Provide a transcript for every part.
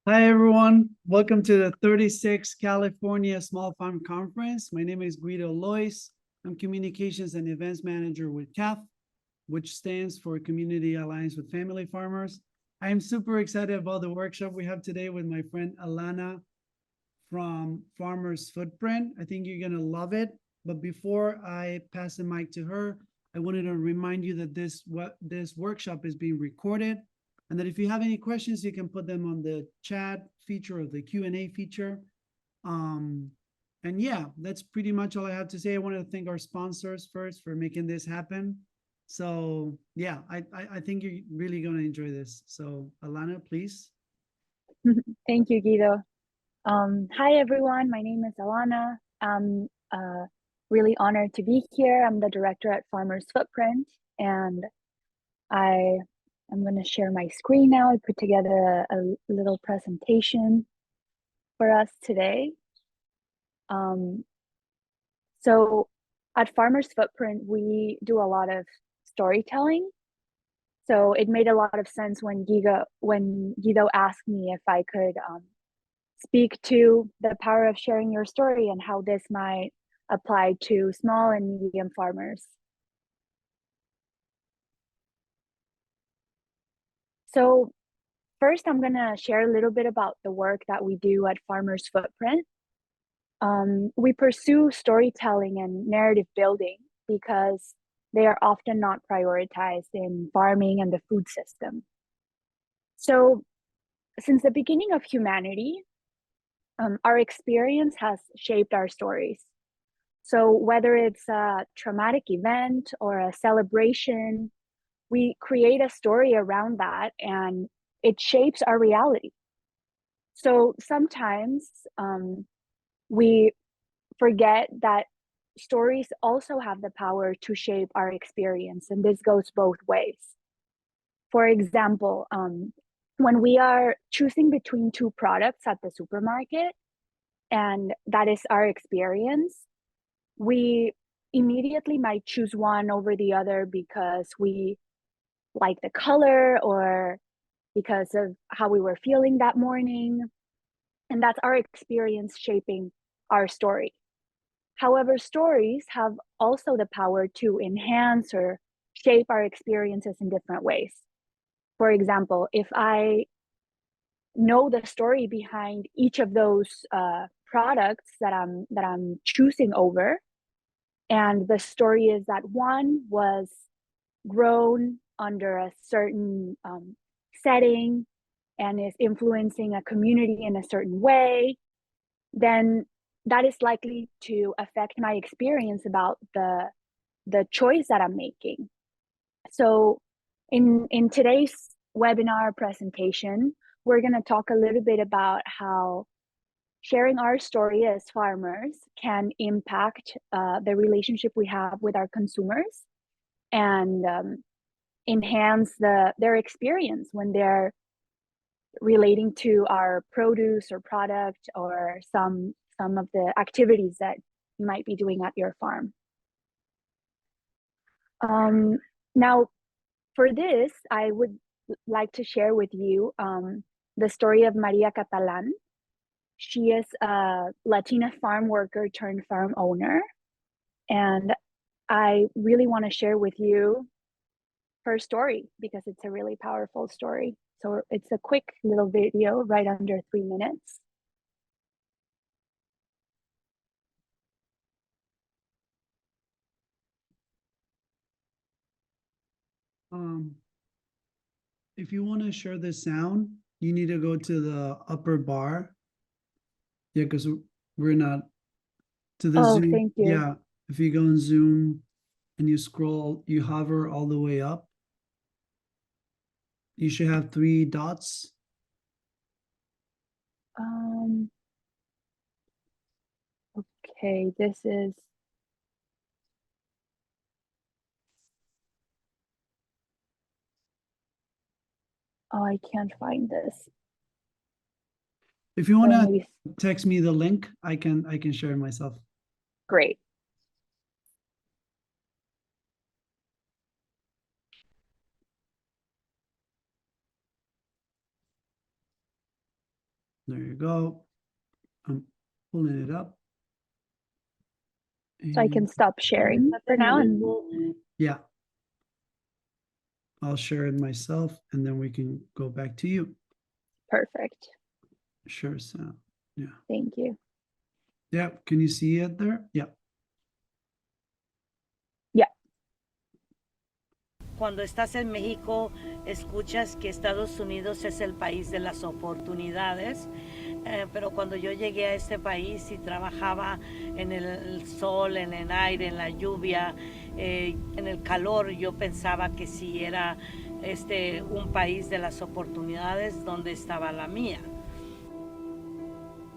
Hi, everyone. Welcome to the 36th California Small Farm Conference. My name is Guido Lois. I'm Communications and Events Manager with CAF, which stands for Community Alliance with Family Farmers. I am super excited about the workshop we have today with my friend Alana from Farmers Footprint. I think you're going to love it. But before I pass the mic to her, I wanted to remind you that this workshop is being recorded, and that if you have any questions, you can put them on the chat feature or the Q&A feature. Um, and yeah, that's pretty much all I have to say. I want to thank our sponsors first for making this happen. So yeah, I think you're really going to enjoy this. So Alana, please. Thank you, Guido. Hi, everyone. My name is Alana. I'm really honored to be here. I'm the director at Farmers Footprint, and I am going to share my screen now. I put together a little presentation for us today. So at Farmers Footprint, we do a lot of storytelling. So it made a lot of sense when Guido asked me if I could speak to the power of sharing your story and how this might apply to small and medium farmers. So first, I'm going to share a little bit about the work that we do at Farmers Footprint. We pursue storytelling and narrative building because they are often not prioritized in farming and the food system. So since the beginning of humanity, our experience has shaped our stories. So whether it's a traumatic event or a celebration, we create a story around that and it shapes our reality. So sometimes we forget that stories also have the power to shape our experience, and this goes both ways. For example, when we are choosing between two products at the supermarket, and that is our experience, we immediately might choose one over the other because we like the color or because of how we were feeling that morning. And that's our experience shaping our story. However, stories have also the power to enhance or shape our experiences in different ways. For example, if I know the story behind each of those products that I'm choosing over, and the story is that one was grown under a certain setting and is influencing a community in a certain way, then that is likely to affect my experience about the choice that I'm making. So in today's webinar presentation, we're going to talk a little bit about how sharing our story as farmers can impact the relationship we have with our consumers and enhance their experience when they're relating to our produce or product or some of the activities that you might be doing at your farm. Now, for this, I would like to share with you the story of Maria Catalan. She is a Latina farm worker turned farm owner, and I really want to share with you her story because it's a really powerful story. So it's a quick little video, right under 3 minutes. If you want to share the sound, you need to go to the upper bar. Yeah, because we're not to the Oh, Zoom. thank you. Yeah, if you go in Zoom and you scroll, you hover all the way up, you should have 3 dots. Okay, this is. Oh, I can't find this. If you want to text me the link, I can share it myself. Great. There you go. I'm pulling it up. So I can stop sharing for now. And yeah. I'll share it myself and then we can go back to you. perfect. Sure, so, yeah. Thank you. Yeah, can you see it there? Yeah. Yeah. Cuando estás en México, escuchas que Estados Unidos es el país de las oportunidades, pero cuando yo llegué a este país y trabajaba en el sol, en el aire, en la lluvia, en el calor, yo pensaba que sí era un país de las oportunidades donde estaba la mía.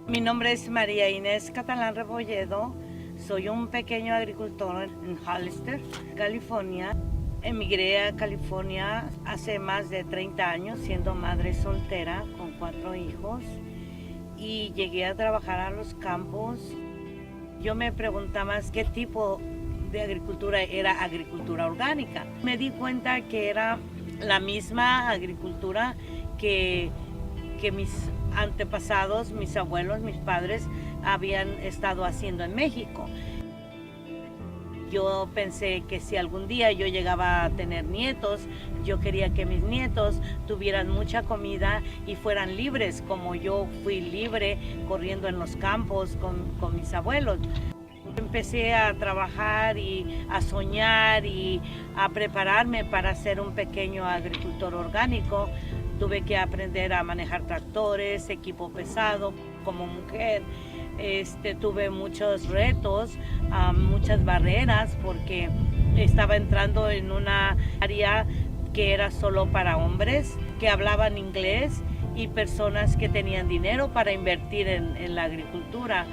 Mi nombre es María Inés Catalán Rebolledo, soy un pequeño agricultor en Hollister, California. Emigré a California hace más de 30 años siendo madre soltera con 4 hijos y llegué a trabajar a los campos. Yo me preguntaba qué tipo de agricultura era agricultura orgánica. Me di cuenta que era la misma agricultura que mis antepasados, mis abuelos, mis padres habían estado haciendo en México. Yo pensé que si algún día yo llegaba a tener nietos, yo quería que mis nietos tuvieran mucha comida y fueran libres, como yo fui libre corriendo en los campos con mis abuelos. Empecé a trabajar y a soñar y a prepararme para ser un pequeño agricultor orgánico. Tuve que aprender a manejar tractores, equipo pesado como mujer. Tuve muchos retos, muchas barreras porque estaba entrando en una área que era solo para hombres que hablaban inglés y personas que tenían dinero para invertir en la agricultura,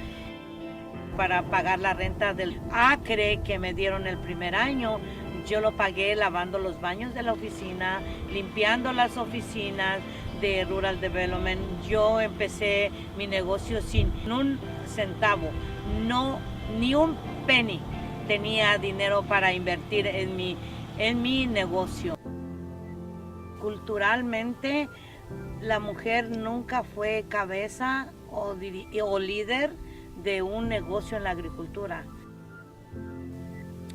para pagar la renta del acre que me dieron el primer año. Yo lo pagué lavando los baños de la oficina, limpiando las oficinas de Rural Development. Yo empecé mi negocio sin un centavo, no, ni un penny tenía dinero para invertir en mi negocio. Culturalmente, la mujer nunca fue cabeza o líder de un negocio en la agricultura.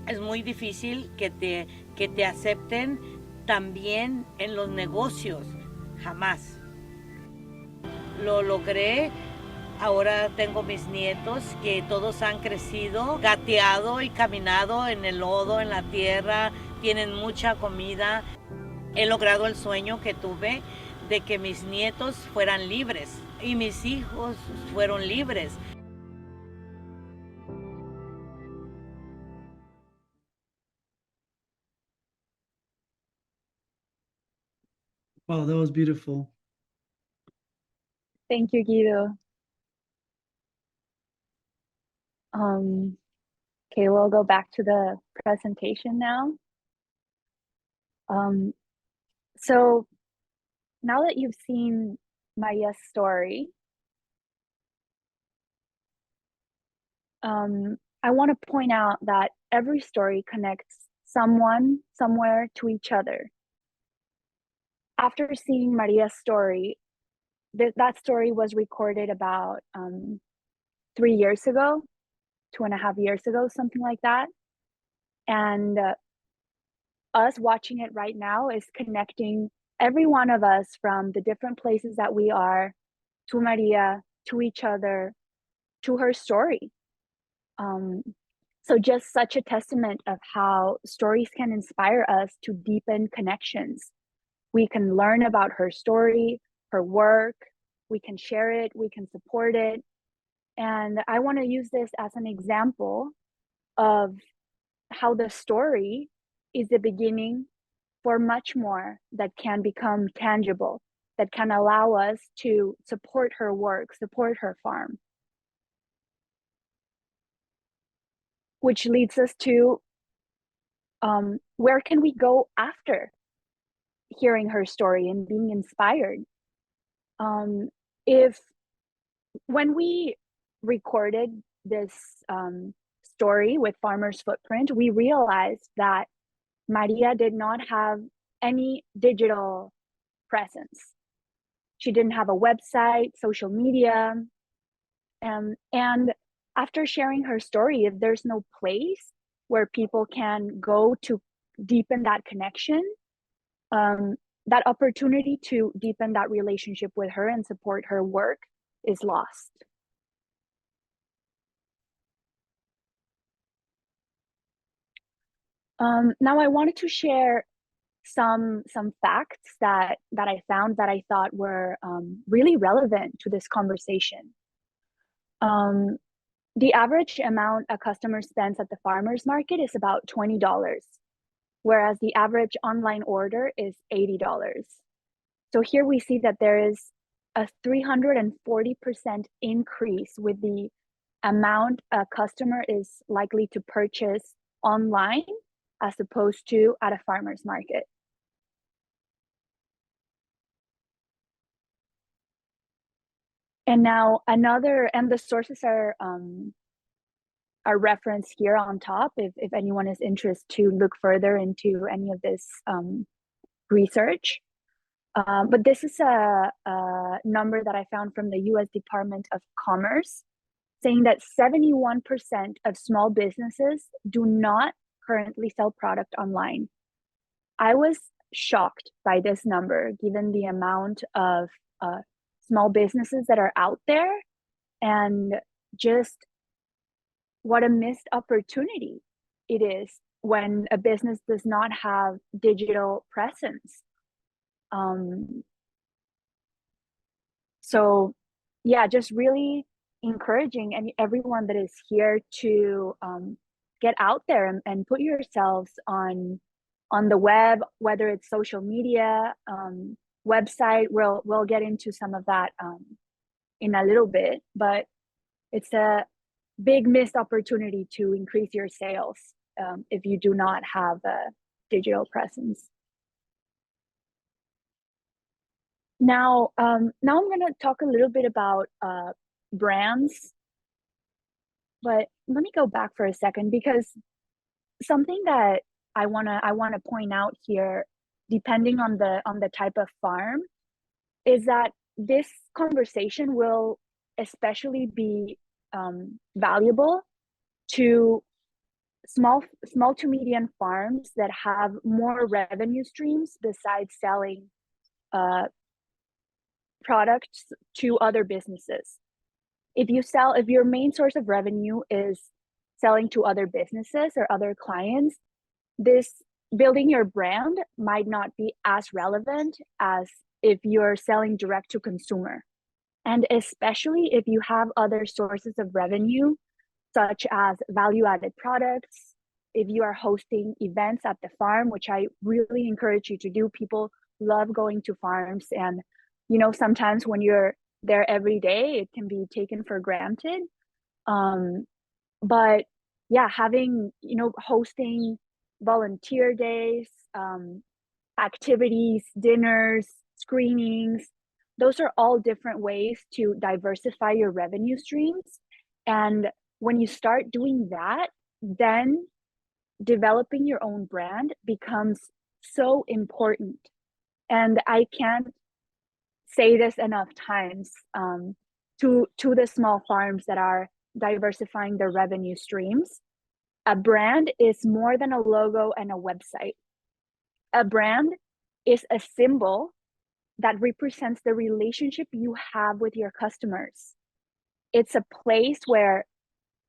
Es muy difícil que te acepten también en los negocios, jamás. Lo logré, ahora tengo mis nietos que todos han crecido, gateado y caminado en el lodo, en la tierra, tienen mucha comida. He logrado el sueño que tuve de que mis nietos fueran libres y mis hijos fueron libres. Wow, that was beautiful. Thank you, Guido. Okay, we'll go back to the presentation now. So now that you've seen Maria's story, I want to point out that every story connects someone somewhere to each other. After seeing Maria's story, that story was recorded about 3 years ago, 2.5 years ago, something like that. And us watching it right now is connecting every one of us from the different places that we are to Maria, to each other, to her story. So just such a testament of how stories can inspire us to deepen connections. We can learn about her story, her work, we can share it, we can support it. And I want to use this as an example of how the story is the beginning for much more that can become tangible, that can allow us to support her work, support her farm. Which leads us to where can we go after hearing her story and being inspired? If when we recorded this story with Farmer's Footprint, we realized that Maria did not have any digital presence. She didn't have a website, social media. And after sharing her story, if there's no place where people can go to deepen that connection, that opportunity to deepen that relationship with her and support her work is lost. Now I wanted to share some facts that I found that I thought were really relevant to this conversation. The average amount a customer spends at the farmer's market is about $20, whereas the average online order is $80. So here we see that there is a 340% increase with the amount a customer is likely to purchase online as opposed to at a farmer's market. And now and the sources are referenced here on top if anyone is interested to look further into any of this research. But this is a number that I found from the US Department of Commerce, saying that 71% of small businesses do not currently sell product online. I was shocked by this number, given the amount of small businesses that are out there, and just what a missed opportunity it is when a business does not have digital presence. So yeah, just really encouraging everyone that is here to get out there and put yourselves on the web, whether it's social media, website. We'll get into some of that in a little bit, but it's a big missed opportunity to increase your sales if you do not have a digital presence. Now I'm going to talk a little bit about brands, but let me go back for a second, because something that I want to point out here, depending on the type of farm, is that this conversation will especially be valuable to small to medium farms that have more revenue streams besides selling products to other businesses. If your main source of revenue is selling to other businesses or other clients, this building your brand might not be as relevant as if you're selling direct to consumer. And especially if you have other sources of revenue, such as value-added products, if you are hosting events at the farm, which I really encourage you to do. People love going to farms, and sometimes when you're there every day, it can be taken for granted. But yeah, having, hosting volunteer days, activities, dinners, screenings, those are all different ways to diversify your revenue streams. And when you start doing that, then developing your own brand becomes so important. And I can't say this enough times to the small farms that are diversifying their revenue streams. A brand is more than a logo and a website. A brand is a symbol that represents the relationship you have with your customers. It's a place where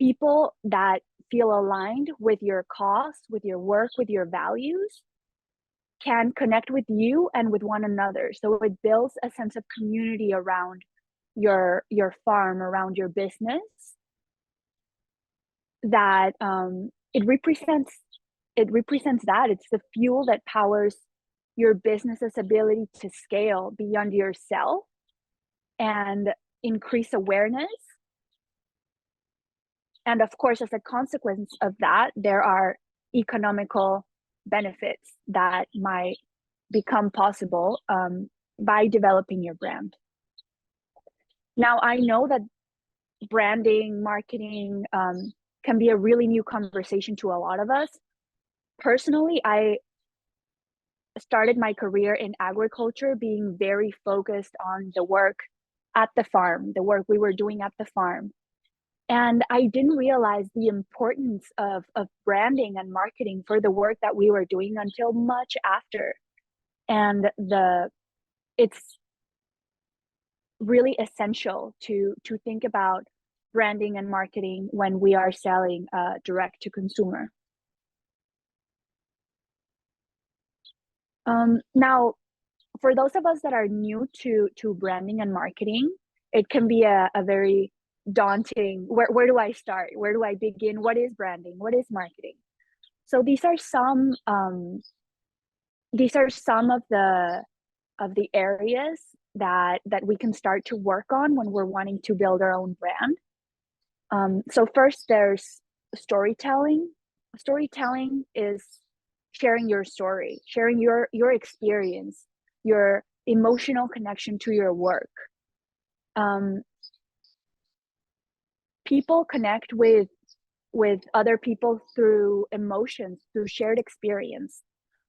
people that feel aligned with your cause, with your work, with your values, can connect with you and with one another. So it builds a sense of community around your farm, around your business, that it represents that. It's the fuel that powers your business's ability to scale beyond yourself and increase awareness. And of course, as a consequence of that, there are economical benefits that might become possible by developing your brand. Now, I know that branding, marketing can be a really new conversation to a lot of us. Personally, I started my career in agriculture, being very focused on the work at the farm, the work we were doing at the farm. And I didn't realize the importance of branding and marketing for the work that we were doing until much after. And it's really essential to think about branding and marketing when we are selling direct to consumer. Now, for those of us that are new to branding and marketing, it can be a very daunting, where do I start? Where do I begin? What is branding? What is marketing? So these are some of the areas that we can start to work on when we're wanting to build our own brand. So first, there's storytelling. Storytelling is sharing your story, sharing your experience, your emotional connection to your work. People connect with other people through emotions, through shared experience.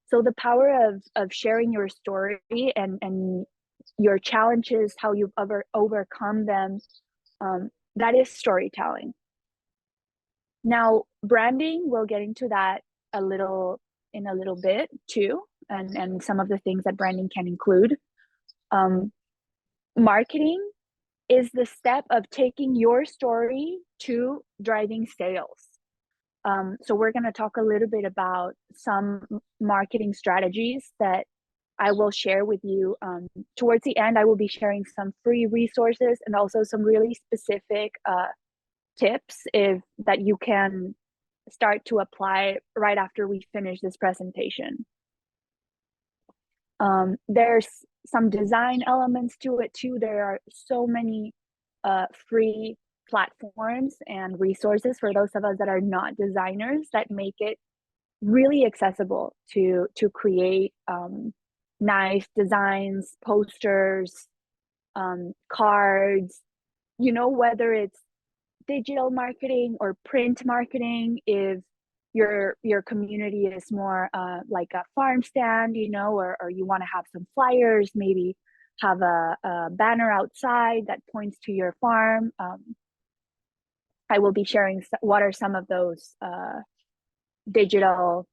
So the power of sharing your story and your challenges, how you've overcome them, that is storytelling. Now, branding, we'll get into that in a little bit too, and some of the things that branding can include. Marketing is the step of taking your story to driving sales. So we're going to talk a little bit about some marketing strategies that I will share with you. Towards the end, I will be sharing some free resources and also some really specific tips that you can start to apply right after we finish this presentation. There's some design elements to it too. There are so many free platforms and resources for those of us that are not designers that make it really accessible to create nice designs, posters, cards, whether it's digital marketing or print marketing. If your community is more like a farm stand, or you want to have some flyers, maybe have a banner outside that points to your farm. I will be sharing what are some of those digital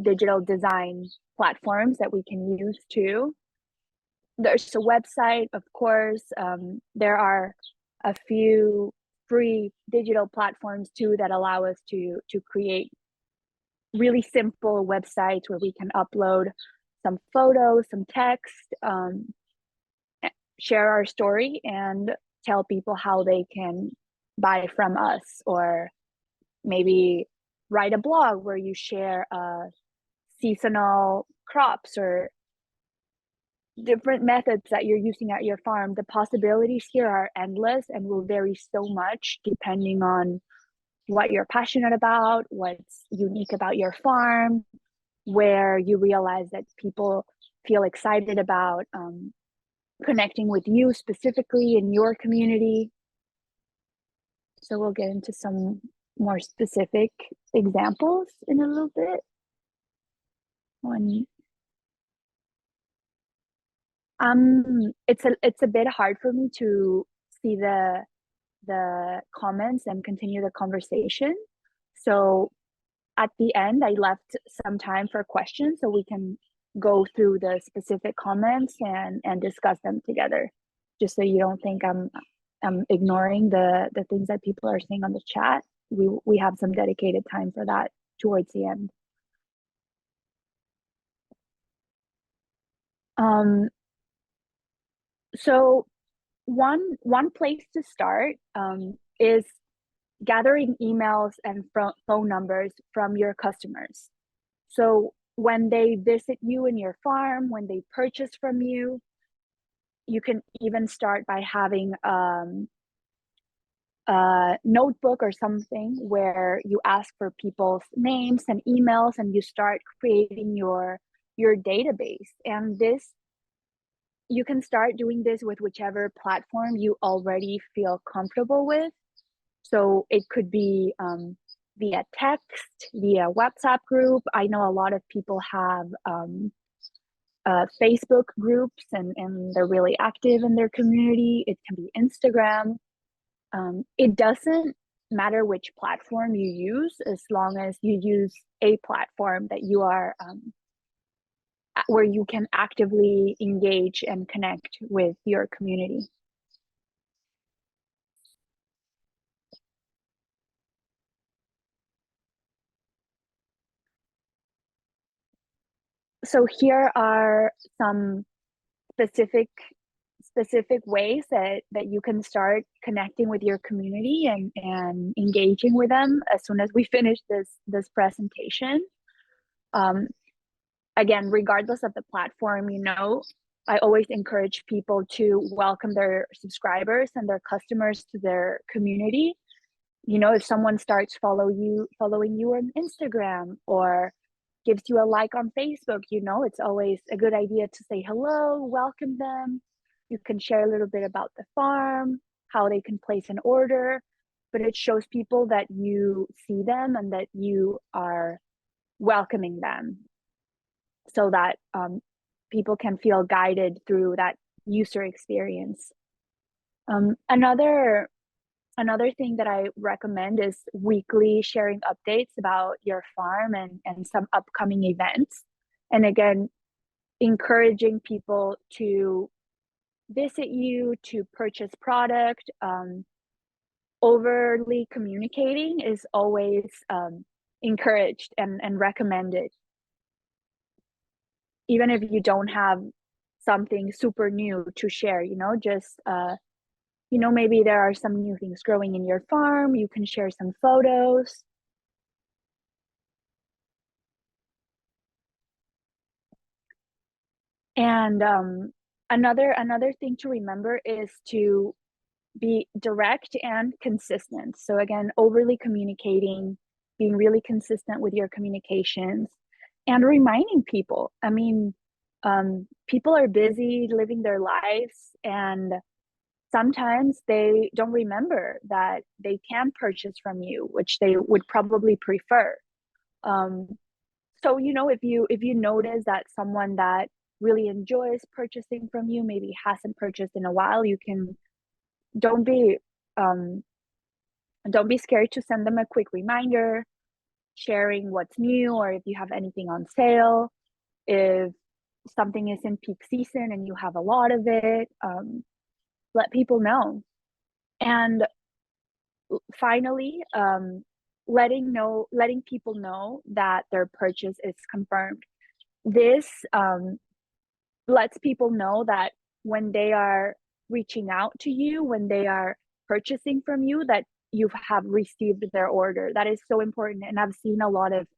design platforms that we can use too. There's a website, of course. There are a few free digital platforms too that allow us to create really simple websites where we can upload some photos, some text, share our story, and tell people how they can buy from us, or maybe write a blog where you share seasonal crops or different methods that you're using at your farm. The possibilities here are endless and will vary so much depending on what you're passionate about, what's unique about your farm, where you realize that people feel excited about connecting with you specifically in your community. So we'll get into some more specific examples in a little bit. It's a bit hard for me to see the comments and continue the conversation. So at the end, I left some time for questions so we can go through the specific comments and discuss them together, just so you don't think I'm ignoring the things that people are saying on the chat. We have some dedicated time for that towards the end. So one place to start is gathering emails and phone numbers from your customers. So when they visit you in your farm, when they purchase from you, you can even start by having a notebook or something where you ask for people's names and emails, and you start creating your database. And this, you can start doing this with whichever platform you already feel comfortable with. So it could be via text, via WhatsApp group. I know a lot of people have Facebook groups, and they're really active in their community. It can be Instagram. It doesn't matter which platform you use, as long as you use a platform that you are where you can actively engage and connect with your community. So here are some specific ways that you can start connecting with your community and engaging with them as soon as we finish this presentation. Again, regardless of the platform, I always encourage people to welcome their subscribers and their customers to their community. If someone starts following you on Instagram or gives you a like on Facebook, it's always a good idea to say hello, welcome them. You can share a little bit about the farm, how they can place an order, but it shows people that you see them and that you are welcoming them, so that people can feel guided through that user experience. Another thing that I recommend is weekly sharing updates about your farm and some upcoming events. And again, encouraging people to visit you, to purchase product. Overly communicating is always encouraged and recommended. Even if you don't have something super new to share, just maybe there are some new things growing in your farm, you can share some photos. And another thing to remember is to be direct and consistent. So again, overly communicating, being really consistent with your communications, and reminding people. People are busy living their lives, and sometimes they don't remember that they can purchase from you, which they would probably prefer. So if you notice that someone that really enjoys purchasing from you maybe hasn't purchased in a while, you can don't be scared to send them a quick reminder, sharing what's new, or if you have anything on sale. If something is in peak season and you have a lot of it, let people know. And finally, letting people know that their purchase is confirmed. This lets people know that when they are reaching out to you, when they are purchasing from you, that you have received their order. That is so important. And I've seen a lot of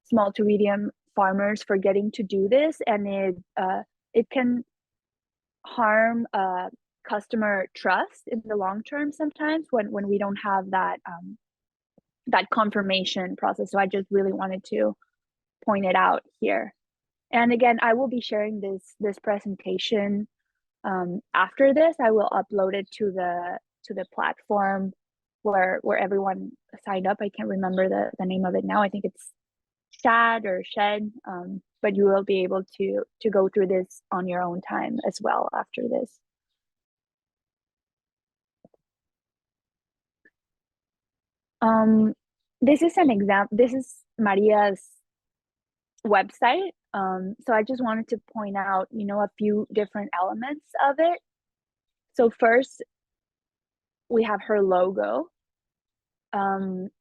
small to medium farmers forgetting to do this, and it can harm customer trust in the long term sometimes when we don't have that confirmation process. So I just really wanted to point it out here. And again, I will be sharing this presentation after this. I will upload it to the platform where everyone signed up. I can't remember the name of it now. I think it's Shed, but you will be able to go through this on your own time as well after this. This is an example. This is Maria's website. So I just wanted to point out, a few different elements of it. So first, we have her logo.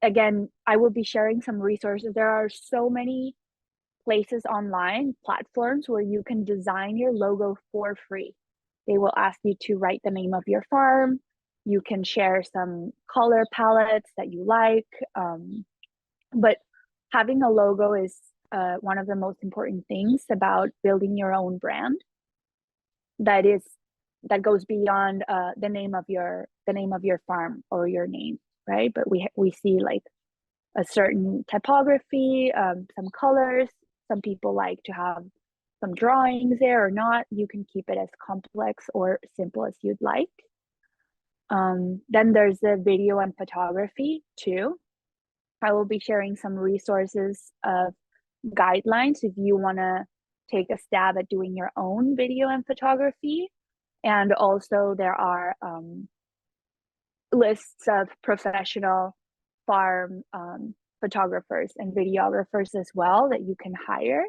Again, I will be sharing some resources. There are so many places online, platforms, where you can design your logo for free. They will ask you to write the name of your farm. You can share some color palettes that you like. But having a logo is one of the most important things about building your own brand. That goes beyond the name of your farm or your name, right? But we see like a certain typography, some colors. Some people like to have some drawings there or not. You can keep it as complex or simple as you'd like. Then there's the video and photography too. I will be sharing some resources of guidelines if you want to take a stab at doing your own video and photography. And also there are lists of professional farm photographers and videographers as well that you can hire.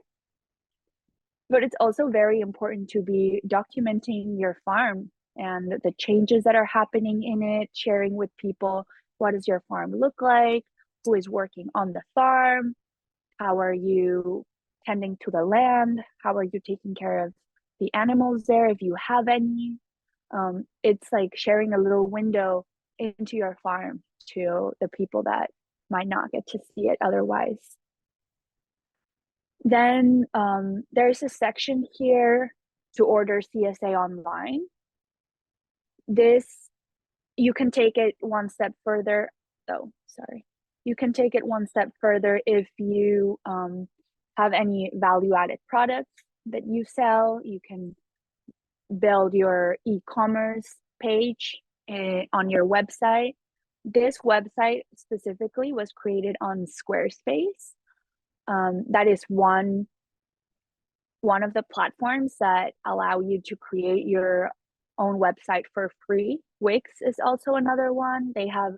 But it's also very important to be documenting your farm and the changes that are happening in it, sharing with people, what does your farm look like, who is working on the farm, how are you tending to the land, how are you taking care of the animals there if you have any. It's like sharing a little window into your farm to the people that might not get to see it otherwise. Then there's a section here to order CSA online. This, you can take it one step further. Oh, sorry. You can take it one step further if you have any value-added products that you sell. You can build your e-commerce page on your website. This website specifically was created on Squarespace. That is one of the platforms that allow you to create your own website for free. Wix is also another one. They have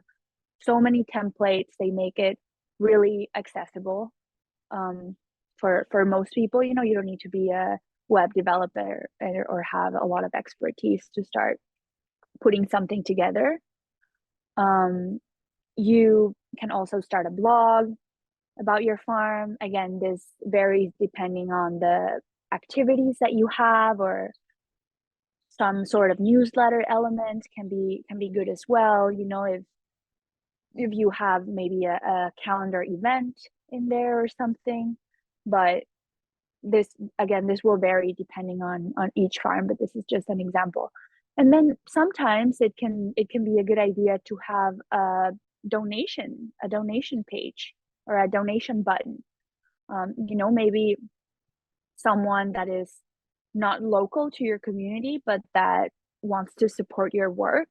so many templates. They make it really accessible for most people. You know, you don't need to be a web developer or have a lot of expertise to start putting something together. You can also start a blog about your farm. Again, this varies depending on the activities that you have, or some sort of newsletter element can be good as well. You know, if you have maybe a calendar event in there or something. But this, again, this will vary depending on each farm, but this is just an example. And then sometimes it can be a good idea to have a donation page or a donation button. You know, maybe someone that is not local to your community, but that wants to support your work,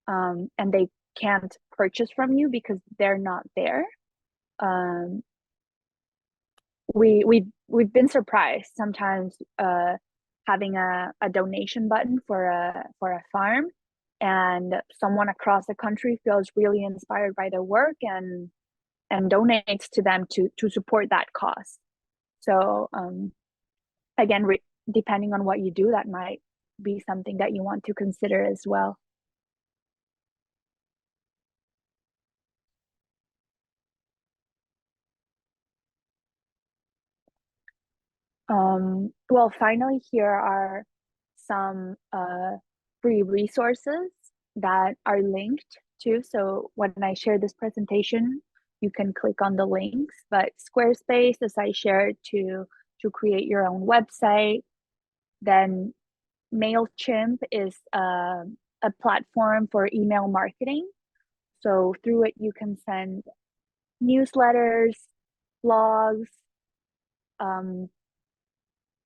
and they can't purchase from you because they're not there. We've been surprised sometimes having a donation button for a farm, and someone across the country feels really inspired by their work and donates to them to support that cause. So again, depending on what you do, that might be something that you want to consider as well. Well, finally, here are some free resources that are linked to. So when I share this presentation, you can click on the links. But Squarespace, as I shared, to create your own website. Then MailChimp is a platform for email marketing. So through it, you can send newsletters, blogs,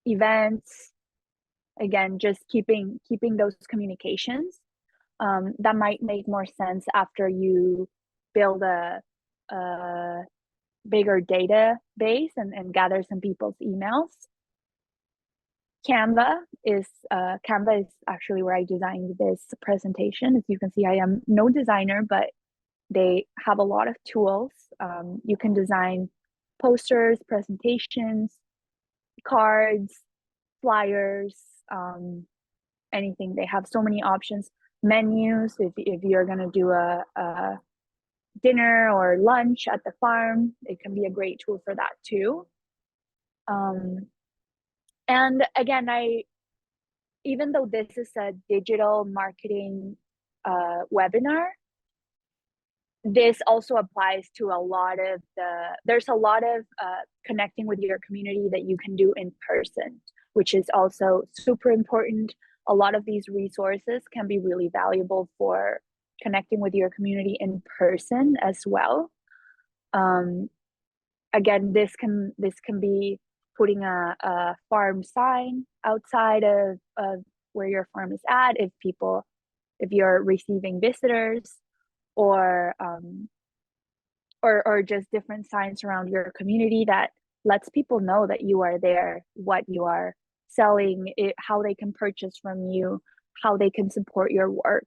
events. Again, just keeping those communications. That might make more sense after you build a bigger database and gather some people's emails. Canva is actually where I designed this presentation. As you can see, I am no designer, but they have a lot of tools. You can design posters, presentations, cards, flyers, anything. They have so many options. Menus, if you're gonna do a dinner or lunch at the farm, it can be a great tool for that too. And again, even though this is a digital marketing webinar, this also applies to there's a lot of connecting with your community that you can do in person, which is also super important. A lot of these resources can be really valuable for connecting with your community in person as well. Again, this can be putting a farm sign outside of where your farm is at, if you're receiving visitors, or just different signs around your community that lets people know that you are there, what you are selling, how they can purchase from you, how they can support your work.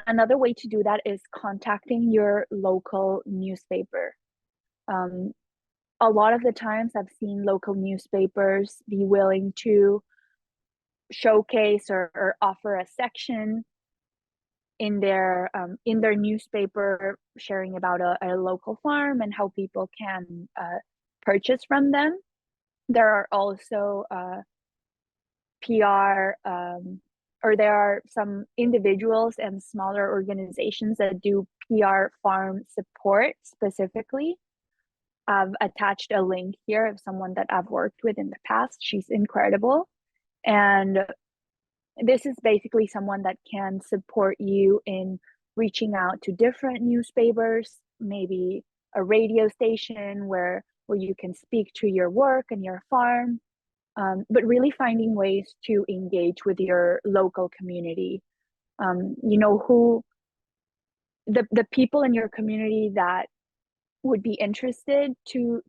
Another way to do that is contacting your local newspaper. A lot of the times I've seen local newspapers be willing to showcase or offer a section in their newspaper sharing about a local farm and how people can purchase from them. There are also PR or there are some individuals and smaller organizations that do PR farm support specifically. I've attached a link here of someone that I've worked with in the past. She's incredible. And this is basically someone that can support you in reaching out to different newspapers, maybe a radio station where you can speak to your work and your farm, but really finding ways to engage with your local community. You know, who the people in your community that would be interested to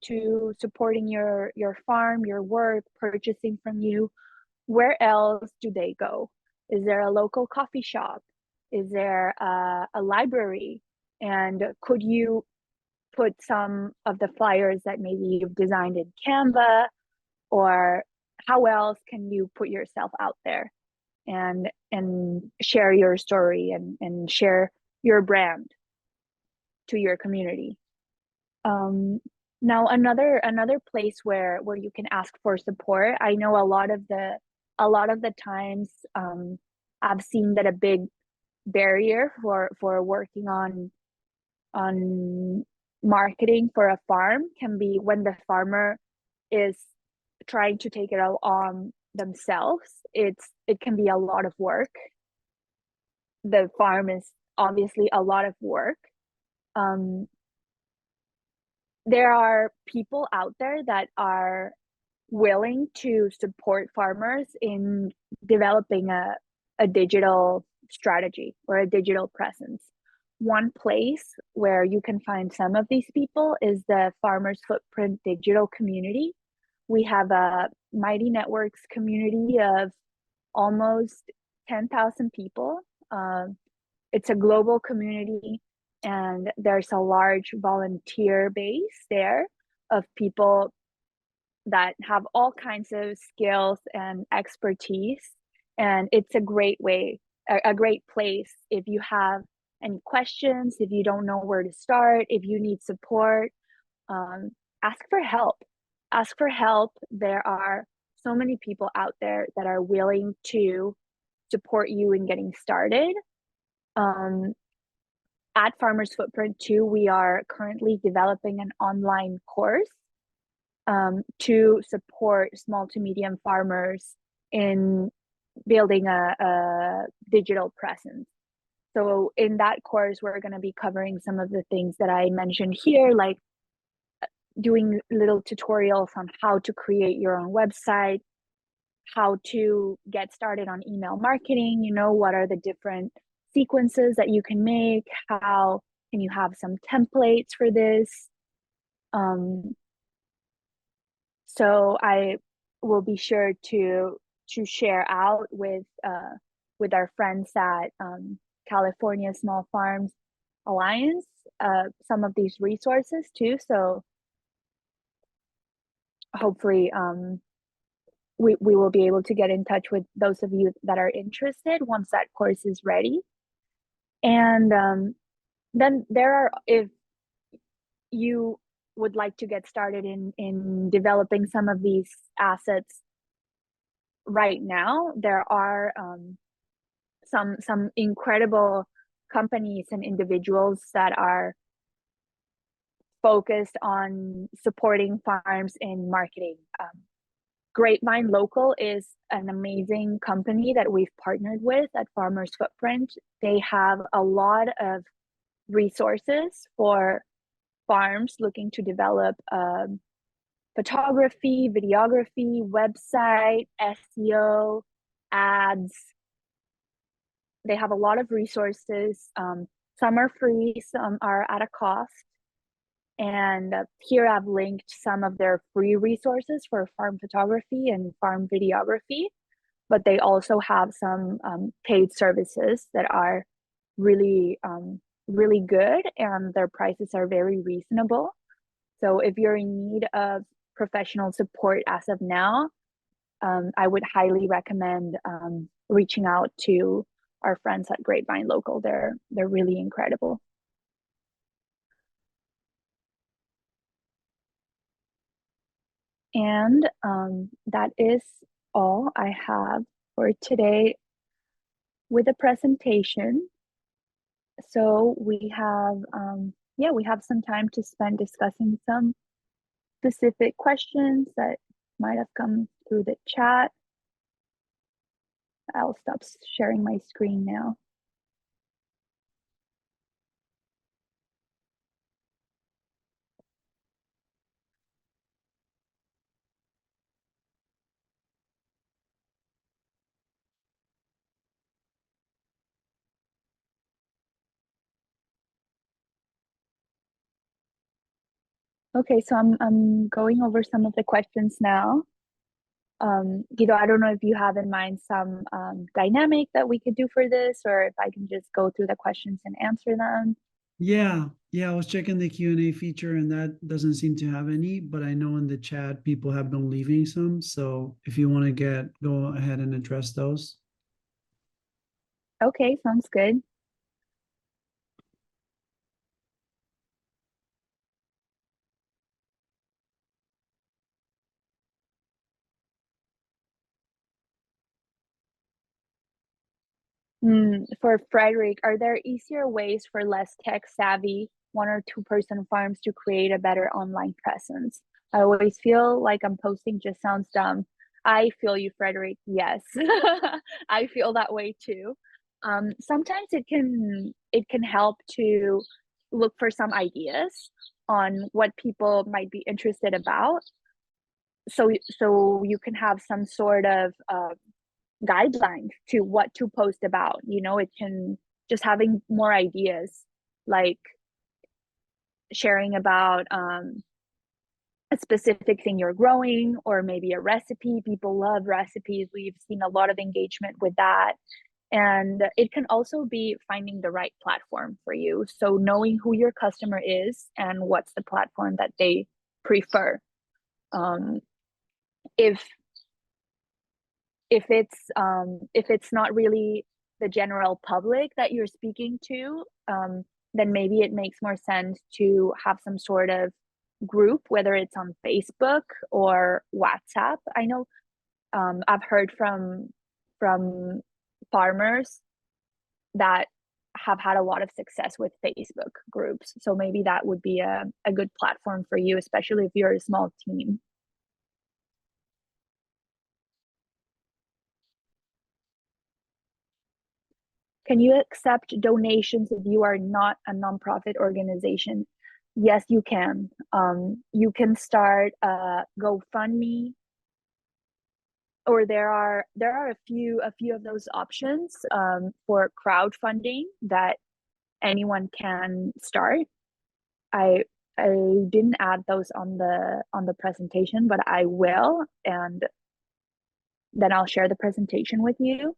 supporting your farm, your work, purchasing from you. Where else do they go? Is there a local coffee shop? Is there a library? And could you put some of the flyers that maybe you've designed in Canva? Or how else can you put yourself out there and share your story and share your brand to your community? Now another place where you can ask for support. I know a lot of the times I've seen that a big barrier for working on marketing for a farm can be when the farmer is trying to take it all on themselves. It can be a lot of work. The farm is obviously a lot of work. There are people out there that are willing to support farmers in developing a digital strategy or a digital presence. One place where you can find some of these people is the Farmers Footprint digital community. We have a Mighty Networks community of almost 10,000 people. It's a global community, and there's a large volunteer base there of people that have all kinds of skills and expertise. And it's a great way, a great place if you have any questions, if you don't know where to start, if you need support, ask for help. Ask for help. There are so many people out there that are willing to support you in getting started. At Farmers Footprint too, we are currently developing an online course to support small to medium farmers in building a digital presence. So in that course, we're going to be covering some of the things that I mentioned here, like doing little tutorials on how to create your own website, how to get started on email marketing, you know, what are the different sequences that you can make, how can you have some templates for this. So I will be sure to share out with our friends at California Small Farms Alliance some of these resources too. So hopefully we will be able to get in touch with those of you that are interested once that course is ready. And then there are, if you would like to get started in developing some of these assets right now, there are some incredible companies and individuals that are focused on supporting farms in marketing. Grapevine Local is an amazing company that we've partnered with at Farmers Footprint. They have a lot of resources for farms looking to develop photography, videography, website, SEO, ads. They have a lot of resources. Some are free, some are at a cost. And here I've linked some of their free resources for farm photography and farm videography, but they also have some paid services that are really, really good, and their prices are very reasonable. So if you're in need of professional support as of now, I would highly recommend reaching out to our friends at Grapevine Local. They're really incredible. And that is all I have for today with the presentation. So we have, we have some time to spend discussing some specific questions that might have come through the chat. I'll stop sharing my screen now. Okay, so I'm going over some of the questions now. Guido, I don't know if you have in mind some dynamic that we could do for this, or if I can just go through the questions and answer them. Yeah, I was checking the Q&A feature and that doesn't seem to have any, but I know in the chat people have been leaving some. So if you want to go ahead and address those. Okay, sounds good. For Frederick, are there easier ways for less tech savvy 1 or 2 person farms to create a better online presence? I always feel like I'm posting just sounds dumb. I feel you, Frederick. Yes, I feel that way too. Sometimes it can help to look for some ideas on what people might be interested about. So you can have some sort of guidelines to what to post about. It can just having more ideas, like sharing about a specific thing you're growing, or maybe a recipe. People love recipes. We've seen a lot of engagement with that. And it can also be finding the right platform for you. So knowing who your customer is and what's the platform that they prefer. If it's not really the general public that you're speaking to, then maybe it makes more sense to have some sort of group, whether it's on Facebook or WhatsApp. I know I've heard from farmers that have had a lot of success with Facebook groups. So maybe that would be a good platform for you, especially if you're a small team. Can you accept donations if you are not a nonprofit organization? Yes, you can. You can start a GoFundMe, or there are a few of those options for crowdfunding that anyone can start. I didn't add those on the presentation, but I will, and then I'll share the presentation with you.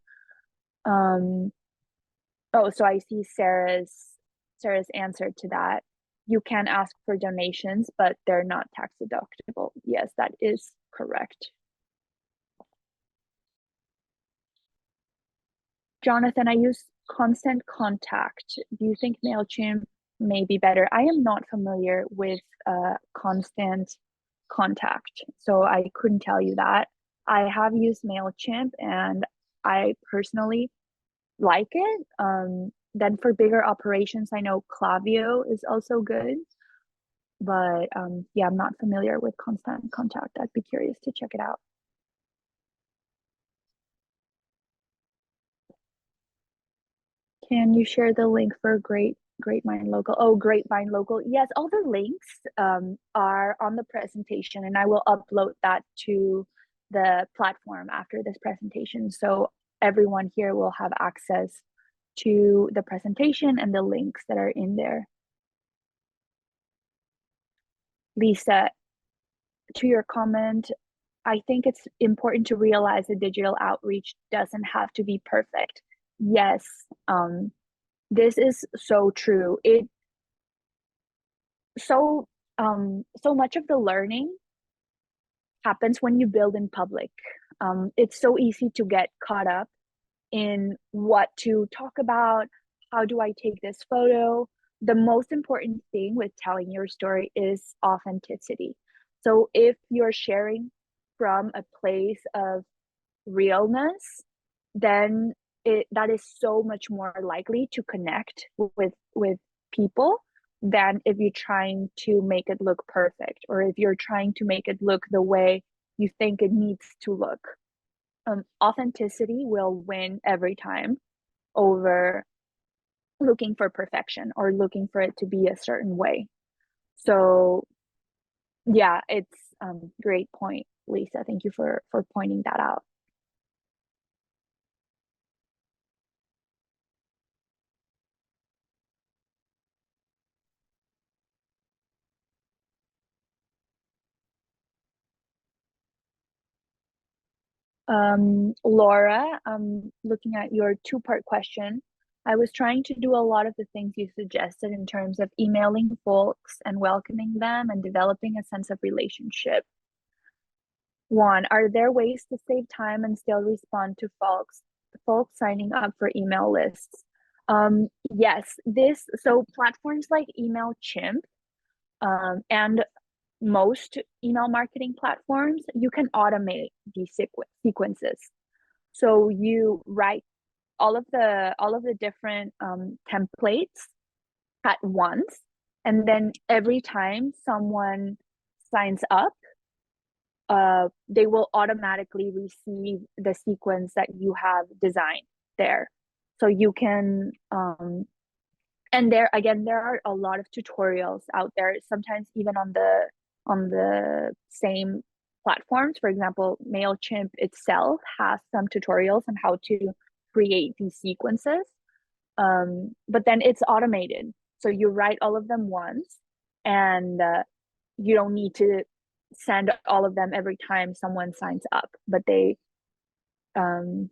Oh, so I see Sarah's answer to that. You can ask for donations, but they're not tax deductible. Yes, that is correct. Jonathan, I use Constant Contact. Do you think MailChimp may be better? I am not familiar with Constant Contact, so I couldn't tell you that. I have used MailChimp and I personally like it. Then for bigger operations, I know Klaviyo is also good, but yeah, I'm not familiar with Constant Contact. I'd be curious to check it out. Can you share the link for Grapevine Local? Oh, Grapevine Local. Yes, all the links are on the presentation, and I will upload that to the platform after this presentation. So everyone here will have access to the presentation and the links that are in there. Lisa, to your comment, I think it's important to realize that digital outreach doesn't have to be perfect. Yes, this is so true. So much of the learning happens when you build in public. It's so easy to get caught up in what to talk about. How do I take this photo? The most important thing with telling your story is authenticity. So if you're sharing from a place of realness, then that is so much more likely to connect with people than if you're trying to make it look perfect, or if you're trying to make it look the way you think it needs to look. Authenticity will win every time over looking for perfection or looking for it to be a certain way. So yeah, it's great point, Lisa. Thank you for pointing that out. Laura, looking at your two-part question, I was trying to do a lot of the things you suggested in terms of emailing folks and welcoming them and developing a sense of relationship. One, are there ways to save time and still respond to folks signing up for email lists? Yes, so platforms like MailChimp and most email marketing platforms, you can automate these sequences. So you write all of the different templates at once, and then every time someone signs up, they will automatically receive the sequence that you have designed there. So you can and there are a lot of tutorials out there, sometimes even on the same platforms. For example, MailChimp itself has some tutorials on how to create these sequences, but then it's automated, so you write all of them once, and you don't need to send all of them every time someone signs up, but they go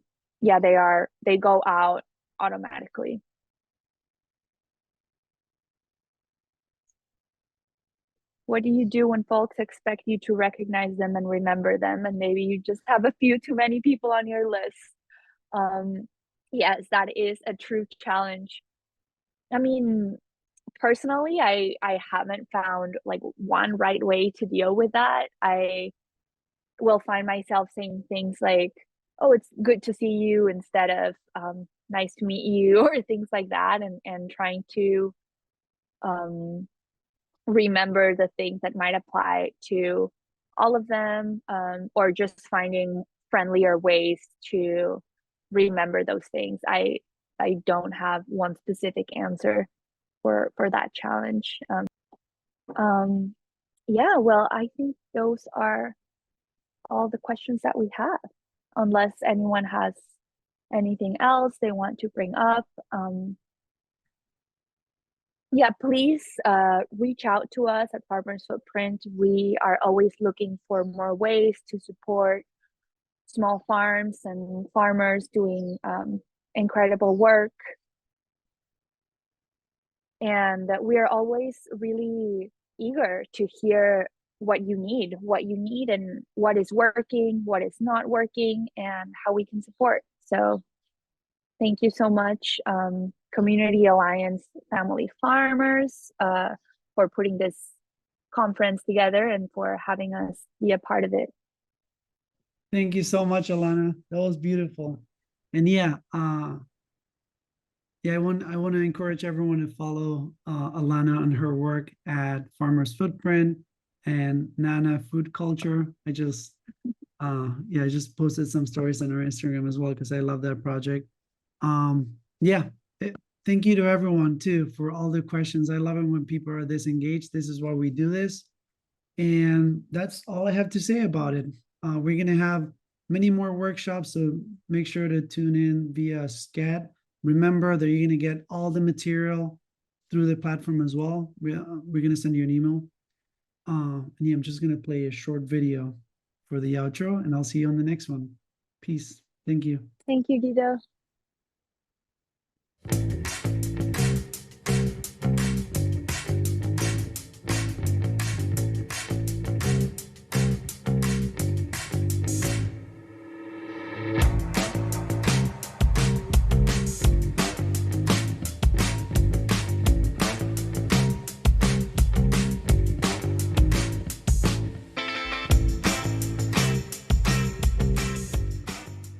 out automatically. What do you do when folks expect you to recognize them and remember them, and maybe you just have a few too many people on your list? Yes, that is a true challenge. I mean, personally, I haven't found like one right way to deal with that. I will find myself saying things like, "Oh, it's good to see you," instead of "nice to meet you," or things like that, and trying to remember the things that might apply to all of them, or just finding friendlier ways to remember those things. I don't have one specific answer for that challenge. Yeah, well, I think those are all the questions that we have, unless anyone has anything else they want to bring up. Yeah, please reach out to us at Farmers Footprint. We are always looking for more ways to support small farms and farmers doing incredible work. And we are always really eager to hear what you need and what is working, what is not working, and how we can support. So thank you so much, Community Alliance Family Farmers, for putting this conference together and for having us be a part of it. Thank you so much, Alana. That was beautiful. And yeah, I want to encourage everyone to follow Alana on her work at Farmers Footprint and Nana Food Culture. I just posted some stories on our Instagram as well because I love that project. Thank you to everyone too for all the questions. I love it when people are this engaged. This is why we do this. And that's all I have to say about it. We're going to have many more workshops, so make sure to tune in via SCAT. Remember that you're going to get all the material through the platform as well. We're going to send you an email. And yeah, I'm just gonna play a short video for the outro, and I'll see you on the next one. Peace. Thank you. Thank you, Guido.